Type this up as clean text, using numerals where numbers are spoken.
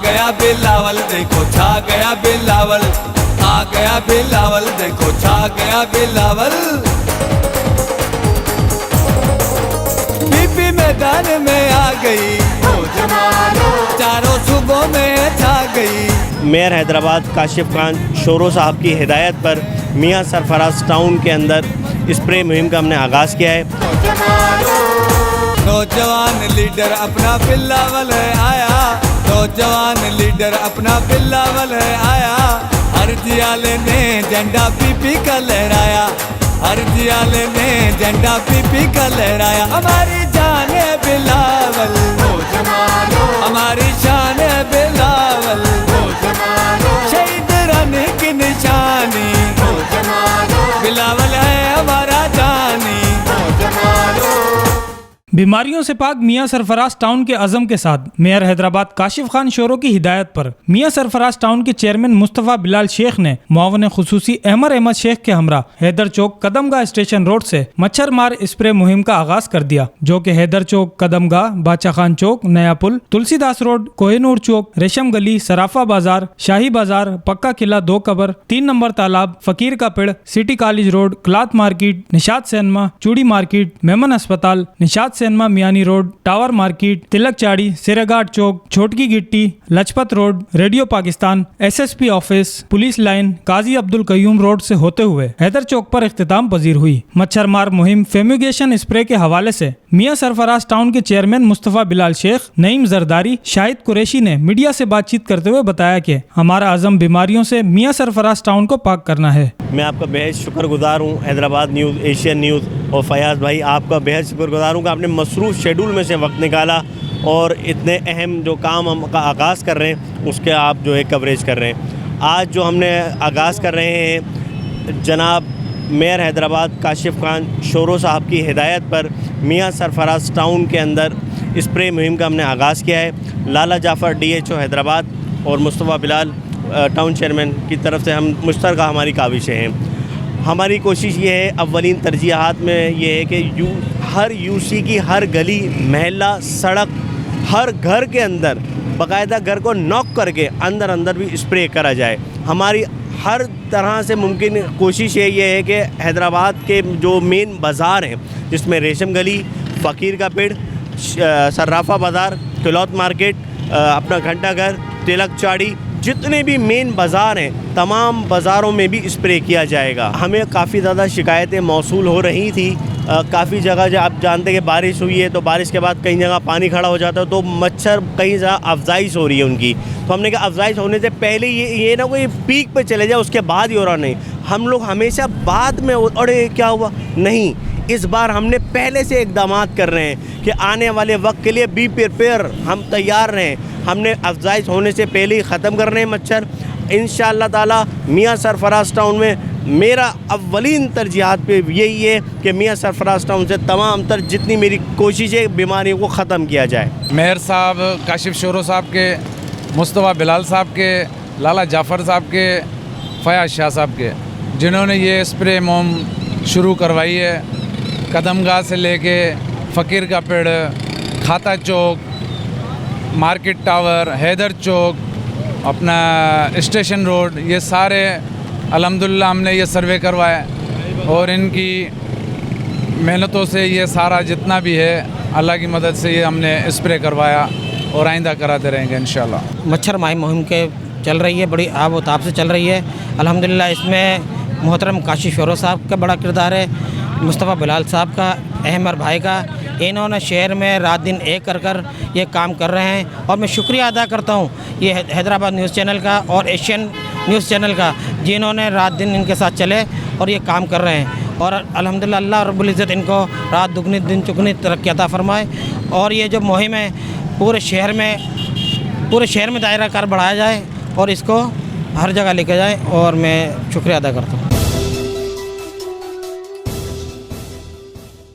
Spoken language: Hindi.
गया बिलावल, देखो छा गया बिलावल, आ गया बिलावल, देखो छा गया बिलावल। बीपी मैदान में आ गई, चारों सूबों में छा गई। मेयर हैदराबाद काशिफ खान शोरो साहब की हिदायत पर मियां सरफराज टाउन के अंदर स्प्रे मुहिम का हमने आगाज़ किया है। नौजवान लीडर अपना बिलावल है आया, नौजवान लीडर अपना बिलावल है आया। हर जियाले ने झंडा पीपी का लहराया, हर जियाले ने झंडा पीपी का लहराया। हमारी जान है बिलावल, हमारी शान है बिलावल, शहीद रन की निशानी बिलावल है हमारा जानी। बीमारियों से पाक मियां सरफराज टाउन के अज़म के साथ मेयर हैदराबाद काशिफ खान शोरो की हिदायत पर मियां सरफराज टाउन के चेयरमैन मुस्तफ़ा बिलाल शेख ने मुआवन खुसूसी अहमर अहमद शेख के हमरा हैदर चौक कदमगाह स्टेशन रोड से मच्छर मार स्प्रे मुहिम का आगाज कर दिया, जो कि हैदर चौक, कदमगाह, बादशाह खान चौक, नया पुल, तुलसीदास रोड, कोहिनूर चौक, रेशम गली, सराफा बाजार, शाही बाजार, पक्का किला, 2 कबर, 3 नंबर तालाब, फकीर का पेड़, city college road, cloth market, Nishat cinema, चूड़ी मार्केट, मेमन अस्पताल, Nishat cinema, Miani road, tower market, Tilak Chari, Sireghat Chowk, Chhotki Ghitti, Lajpat road, radio Pakistan, SSP office, police line, Qazi Abdul Qayyum road से होते हुए हैदर चौक पर इख्तिताम पजीर हुई। मच्छर मार मुहिम फेम्यूगेशन स्प्रे के हवाले से मियां सरफराज टाउन के चेयरमैन मुस्तफ़ा बिलाल शेख, नईम जरदारी, शाहिद कुरैशी ने मीडिया से बातचीत करते हुए बताया कि हमारा अज़म बीमारियों से मियां सरफराज टाउन को पाक करना है। मैं आपका बेहद शुक्रगुजार हूँ, हैदराबाद न्यूज़, एशियन न्यूज़ और फयाज भाई, आपका बेहद शुक्रगुजार हूँ कि आपने मसरूफ़ शेड्यूल में से वक्त निकाला और इतने अहम जो काम हम का आगाज़ कर रहे हैं उसके आप जो है कवरेज कर रहे हैं। आज जो हमने आगाज़ कर रहे हैं जनाब मेयर हैदराबाद काशिफ खान शोरो साहब की हिदायत पर मियां सरफराज टाउन के अंदर स्प्रे मुहिम का हमने आगाज़ किया है। लाला जाफ़र DHO हैदराबाद और मुस्तफ़ा बिलाल टाउन चेयरमैन की तरफ से हम मुश्तरका हमारी काविशें हैं। हमारी कोशिश ये है, अव्वलीन तरजीहात में ये है कि हर यूसी की हर गली, महल्ला, सड़क, हर घर के अंदर बाकायदा घर को नॉक करके अंदर अंदर भी स्प्रे करा जाए। हमारी हर तरह से मुमकिन कोशिश ये है कि हैदराबाद के जो मेन बाज़ार हैं जिसमें रेशम गली, फ़कीर का पेड़, सर्राफा बाज़ार, क्लॉथ मार्केट, अपना घंटा घर, तिलक चाड़ी, जितने भी मेन बाज़ार हैं तमाम बाज़ारों में भी स्प्रे किया जाएगा। हमें काफ़ी ज़्यादा शिकायतें मौसूल हो रही थी। काफ़ी जगह जो आप जानते हैं कि बारिश हुई है तो बारिश के बाद कई जगह पानी खड़ा हो जाता है तो मच्छर कई जगह अफजाइश हो रही है उनकी। तो हमने कहा अफजाइश होने से पहले ये ना कोई पीक पे चले जाए उसके बाद ही हो रहा नहीं। हम लोग हमेशा बाद में अरे क्या हुआ, नहीं, इस बार हमने पहले से इक़दामात कर रहे हैं कि आने वाले वक्त के लिए बी प्रिपेयर, हम तैयार रहें। हमने अफजाइश होने से पहले ही ख़त्म कर रहे हैं मच्छर। इंशाअल्लाह ताला मियां सरफराज टाउन में मेरा अव्वलीन तरजीहात पे यही है कि मियां सरफराज टाउन से तमाम तर जितनी मेरी कोशिश है बीमारियों को ख़त्म किया जाए। मेयर साहब काशिफ शोरो साहब के, मुस्तफ़ा बिलाल साहब के, लाला जाफ़र साहब के, फयाज शाह साहब के, जिन्होंने ये स्प्रे मुहिम शुरू करवाई है। कदमगाह से लेके फ़कीर का पेड़, खाता चौक, मार्केट टावर, हैदर चौक, अपना स्टेशन रोड, ये सारे अल्हम्दुलिल्लाह हमने ये सर्वे करवाया और इनकी मेहनतों से ये सारा जितना भी है अल्लाह की मदद से ये हमने स्प्रे करवाया और आइंदा कराते रहेंगे इंशाल्लाह। मच्छर माही मुहिम के चल रही है, बड़ी आब व ताब से चल रही है अल्हम्दुलिल्लाह। इसमें मोहतरम काशिफ शोरो साहब का बड़ा किरदार है, मुस्तफ़ा बिलाल साहब का, अहमर भाई का। इन्होंने शहर में रात दिन एक कर ये काम कर रहे हैं और मैं शुक्रिया अदा करता हूँ ये हैदराबाद न्यूज़ चैनल का और एशियन न्यूज़ चैनल का, जिन्होंने रात दिन इनके साथ चले और ये काम कर रहे हैं। और अल्हम्दुलिल्लाह अल्लाह रब्बुल इज़्ज़त इनको रात दुगनी दिन चुगनी तरक्की अता फरमाए। और ये जो मुहिम है पूरे शहर में दायरा कार बढ़ाया जाए और इसको हर जगह लेके जाए और मैं शुक्रिया अदा करता हूँ।